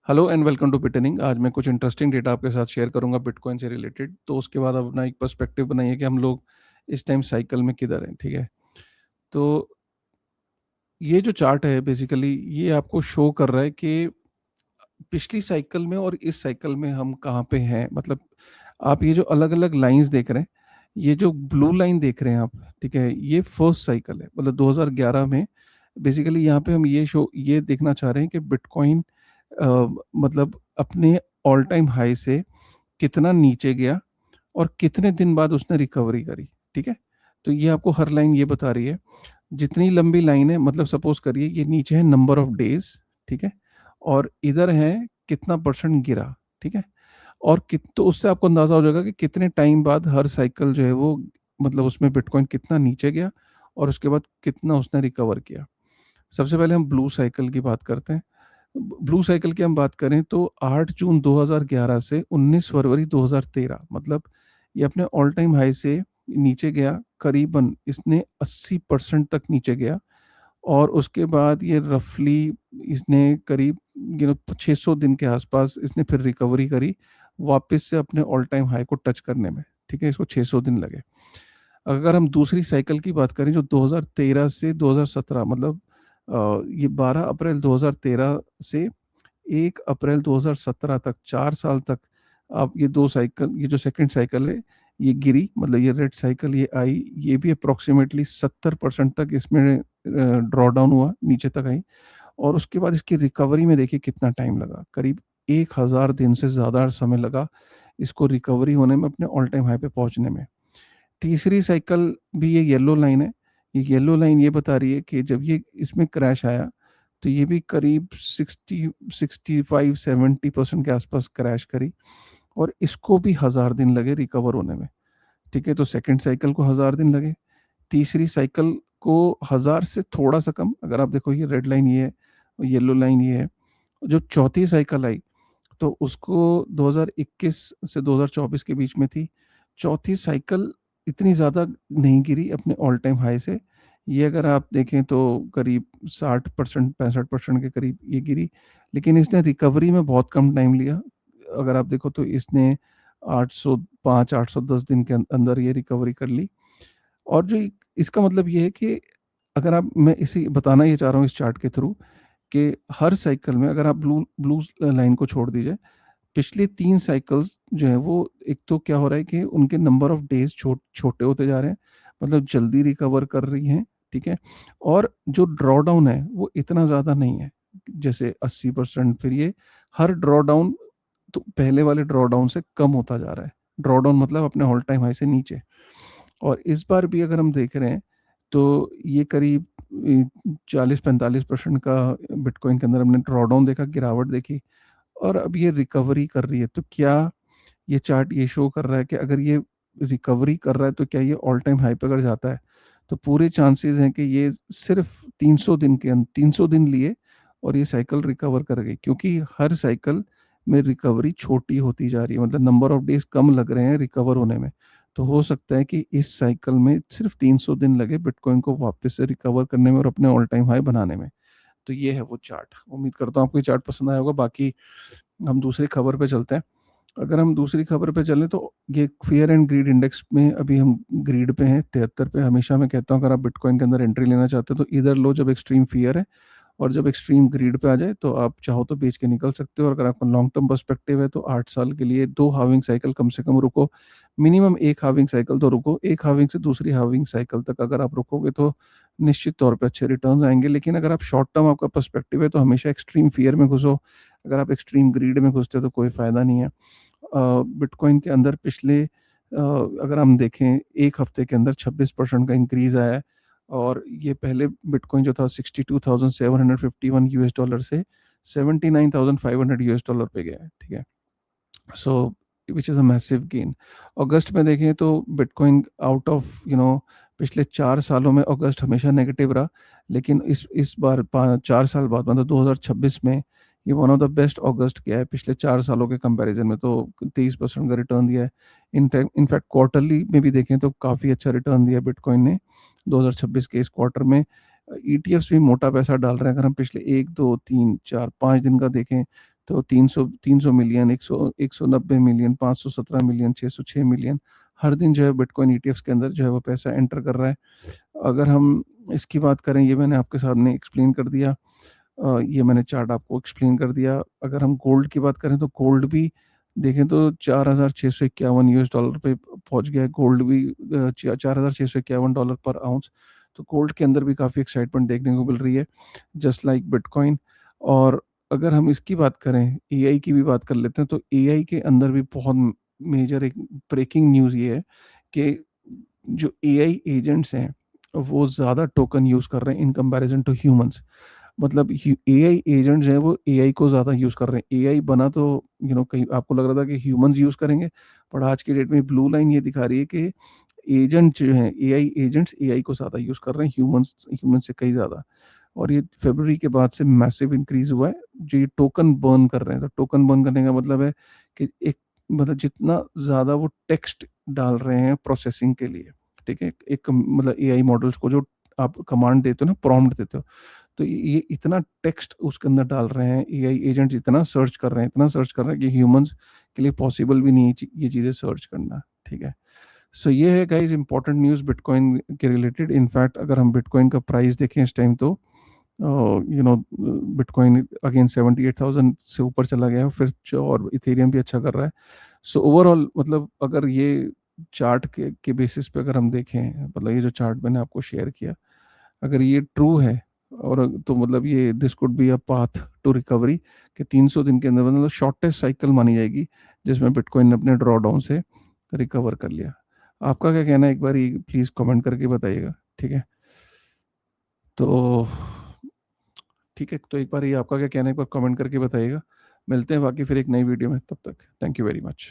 Hello and welcome to बिटनिंग। आज मैं कुछ इंटरेस्टिंग डेटा आपके साथ शेयर करूंगा बिटकॉइन से रिलेटेड। तो उसके बाद आप अपना एक पर्सपेक्टिव बनाइए कि हम लोग इस टाइम साइकिल में किधर हैं। ठीक है। तो ये जो चार्ट है बेसिकली ये आपको शो कर रहा है कि पिछली साइकिल में और इस साइकिल में हम कहाँ पे हैं। मतलब आप ये जो अलग अलग लाइंस देख रहे हैं, ये जो ब्लू लाइन देख रहे हैं आप, ठीक है, ये फर्स्ट साइकिल है, मतलब 2011 में। बेसिकली यहाँ पे हम ये देखना चाह रहे हैं कि बिटकॉइन मतलब अपने ऑल टाइम हाई से कितना नीचे गया और कितने दिन बाद उसने रिकवरी करी। ठीक है। तो ये आपको हर लाइन ये बता रही है। जितनी लंबी लाइन है, मतलब सपोज करिए ये नीचे है नंबर ऑफ डेज, ठीक है, और इधर है कितना परसेंट गिरा। ठीक है। और तो उससे आपको अंदाजा हो जाएगा कि कितने टाइम बाद हर साइकिल जो है वो, मतलब उसमें बिटकॉइन कितना नीचे गया और उसके बाद कितना उसने रिकवर किया। सबसे पहले हम ब्लू साइकिल की बात करते हैं। ब्लू साइकिल की हम बात करें तो 8 जून 2011 से 19 फरवरी 2013, मतलब ये अपने ऑल टाइम हाई से नीचे गया, करीबन इसने 80% तक नीचे गया। और उसके बाद ये रफली इसने करीब 600 दिन के आसपास इसने फिर रिकवरी करी वापस से अपने ऑल टाइम हाई को टच करने में। ठीक है, इसको 600 दिन लगे। अगर हम दूसरी साइकिल की बात करें जो 2013 से 2017, मतलब ये 12 अप्रैल 2013 से 1 अप्रैल 2017 तक, 4 साल तक आप ये दो साइकिल, ये जो सेकंड साइकिल है ये गिरी, मतलब ये रेड साइकिल ये आई, ये भी अप्रोक्सीमेटली 70% तक इसमें ड्रॉ डाउन हुआ, नीचे तक आई। और उसके बाद इसकी रिकवरी में देखिए कितना टाइम लगा, करीब 1000 दिन से ज़्यादा समय लगा इसको रिकवरी होने में, अपने ऑल टाइम हाई पे पहुंचने में। तीसरी साइकिल भी ये येलो लाइन है। ये येलो लाइन ये बता रही है कि जब ये इसमें क्रैश आया तो ये भी करीब 65-70% के आसपास क्रैश करी और इसको भी 1000 दिन लगे रिकवर होने में। ठीक है, तो सेकंड साइकिल को 1000 दिन लगे, तीसरी साइकिल को 1000 से थोड़ा सा कम। अगर आप देखो ये रेड लाइन ये है और येलो लाइन ये है। जो चौथी साइकिल आई तो उसको 2021 से 2024 के बीच में थी। चौथी साइकिल इतनी ज़्यादा नहीं गिरी अपने ऑल टाइम हाई से। ये अगर आप देखें तो करीब 60% 65% के करीब ये गिरी, लेकिन इसने रिकवरी में बहुत कम टाइम लिया। अगर आप देखो तो इसने 805 810 दिन के अंदर ये रिकवरी कर ली। और जो इसका मतलब ये है कि अगर आप, मैं इसी बताना ये चाह रहा हूँ इस चार्ट के थ्रू कि हर साइकिल में अगर आप ब्लू ब्लू लाइन को छोड़ दीजिए, पिछले 3 साइकिल्स जो है वो, एक तो क्या हो रहा है कि उनके नंबर ऑफ डेज छोटे होते जा रहे हैं, मतलब जल्दी रिकवर कर रही हैं। ठीक है। और जो ड्रॉ डाउन है वो इतना ज़्यादा नहीं है, जैसे 80%। फिर ये हर ड्रॉ डाउन तो पहले वाले ड्रॉ डाउन से कम होता जा रहा है। ड्रॉ डाउन मतलब अपने ऑल टाइम हाई से नीचे। और इस बार भी अगर हम देख रहे हैं तो ये करीब 40-45% का बिटकॉइन के अंदर हमने ड्रॉ डाउन देखा, गिरावट देखी। और अब ये रिकवरी कर रही है। तो क्या ये चार्ट ये शो कर रहा है कि अगर ये रिकवरी कर रहा है तो क्या ये ऑल टाइम हाई पे अगर जाता है तो पूरे चांसेस हैं कि ये सिर्फ 300 दिन के 300 दिन लिए और ये साइकिल रिकवर कर गई, क्योंकि हर साइकिल में रिकवरी छोटी होती जा रही है, मतलब नंबर ऑफ डेज कम लग रहे हैं रिकवर होने में। तो हो सकता है कि इस साइकिल में सिर्फ 300 दिन लगे बिटकॉइन को वापस से रिकवर करने में और अपने ऑल टाइम हाई बनाने में। तो ये है वो चार्ट। उम्मीद करता हूँ आपको ये चार्ट पसंद आया होगा। बाकी हम दूसरी खबर पे चलते हैं। अगर हम दूसरी खबर पे चलें तो ये फियर एंड ग्रीड इंडेक्स में अभी हम ग्रीड पे हैं 73 पे। हमेशा मैं कहता हूँ अगर आप बिटकॉइन के अंदर एंट्री लेना चाहते हैं तो इधर लो जब एक्सट्रीम फियर है, और जब एक्सट्रीम ग्रीड पे आ जाए तो आप चाहो तो बेच के निकल सकते हो। और अगर आपका लॉन्ग टर्म पर्सपेक्टिव है तो 8 साल के लिए 2 हाविंग साइकिल कम से कम रुको, मिनिमम 1 हाविंग साइकिल तो रुको। 1 हाविंग से दूसरी हाविंग साइकिल तक अगर आप रुकोगे तो निश्चित तौर पे अच्छे रिटर्न्स आएंगे। लेकिन अगर आप शॉर्ट टर्म आपका पर्सपेक्टिव है तो हमेशा एक्सट्रीम फियर में घुसो। अगर आप एक्सट्रीम ग्रीड में घुसते तो कोई फ़ायदा नहीं है। बिटकॉइन के अंदर पिछले अगर हम देखें 1 हफ्ते के अंदर 26% का इंक्रीज आया है। और ये पहले बिटकॉइन जो था 62,751 यूएस डॉलर से 79,500 यूएस डॉलर पे गया है। ठीक है। So which is a massive gain. अगस्त में देखें तो बिटकॉइन आउट ऑफ पिछले 4 सालों में अगस्त हमेशा नेगेटिव रहा, लेकिन इस बार 4 साल बाद, मतलब 2026 में ये वन ऑफ द बेस्ट अगस्त गया है पिछले 4 सालों के कंपैरिजन में। तो 23% का रिटर्न दिया है। इनफैक्ट क्वार्टरली में भी देखें तो काफ़ी अच्छा रिटर्न दिया बिटकॉइन ने 2026 के इस क्वार्टर में। ईटीएफ्स भी मोटा पैसा डाल रहे हैं। अगर हम पिछले 1 2 3 4 5 दिन का देखें तो 300 मिलियन, 190 मिलियन, 517 मिलियन, 606 मिलियन हर दिन जो है बिटकॉइन ईटीएफ्स के अंदर जो है वो पैसा एंटर कर रहा है। अगर हम इसकी बात करें, ये मैंने आपके सामने एक्सप्लेन कर दिया, ये मैंने चार्ट आपको एक्सप्लेन कर दिया। अगर हम गोल्ड की बात करें तो गोल्ड भी देखें तो 4,651 यूएस डॉलर पे पहुंच गया है गोल्ड भी, 4,651 डॉलर पर आउंस। तो गोल्ड के अंदर भी काफ़ी एक्साइटमेंट देखने को मिल रही है, जस्ट लाइक बिटकॉइन। और अगर हम इसकी बात करें, एआई की भी बात कर लेते हैं, तो एआई के अंदर भी बहुत मेजर एक ब्रेकिंग न्यूज़ ये है कि जो एआई एजेंट्स हैं वो ज़्यादा टोकन यूज़ कर रहे हैं इन कंपैरिजन टू ह्यूमंस। मतलब एआई एजेंट्स हैं वो एआई को ज़्यादा यूज़ कर रहे हैं। एआई बना तो कहीं आपको लग रहा था कि ह्यूमंस यूज़ करेंगे, पर आज की डेट में ब्लू लाइन ये दिखा रही है कि एजेंट जो हैं, एआई एजेंट्स एआई को ज़्यादा यूज़ कर रहे हैं, ह्यूमंस से कहीं ज़्यादा। और ये फरवरी के बाद से मैसिव इंक्रीज हुआ है जो ये टोकन बर्न कर रहे हैं। तो टोकन बर्न करने का मतलब है कि एक मतलब जितना ज़्यादा वो टेक्स्ट डाल रहे हैं प्रोसेसिंग के लिए, ठीक है, एक मतलब एआई मॉडल्स को जो आप कमांड देते हो ना, प्रॉम्प्ट देते हो, तो ये इतना टेक्स्ट उसके अंदर डाल रहे हैं, एआई एजेंट्स इतना सर्च कर रहे हैं, इतना सर्च कर रहे हैं कि ह्यूमंस के लिए पॉसिबल भी नहीं है ये चीज़ें सर्च करना, ठीक है। सो ये है गाइस इंपॉर्टेंट न्यूज़ बिटकॉइन के रिलेटेड। इनफैक्ट अगर हम बिटकॉइन का प्राइस देखें इस टाइम, तो बिटकॉइन अगेन 78,000 से ऊपर चला गया है फिर, और इथेरियम भी अच्छा कर रहा है। सो ओवरऑल मतलब अगर ये चार्ट के बेसिस पे अगर हम देखें, मतलब ये जो चार्ट मैंने आपको शेयर किया, अगर ये ट्रू है, और तो मतलब ये this could be a path to recovery, कि 300 दिन के अंदर मतलब शॉर्टेस्ट साइकिल मानी जाएगी जिसमें बिटकॉइन ने अपने ड्रॉ डाउन से रिकवर कर लिया। आपका क्या कहना है, एक बार प्लीज़ कमेंट करके बताइएगा, ठीक है। तो ठीक है, तो एक बार ये आपका क्या कहना है, एक बार कमेंट करके बताइएगा। मिलते हैं बाकी फिर एक नई वीडियो में, तब तक थैंक यू वेरी मच।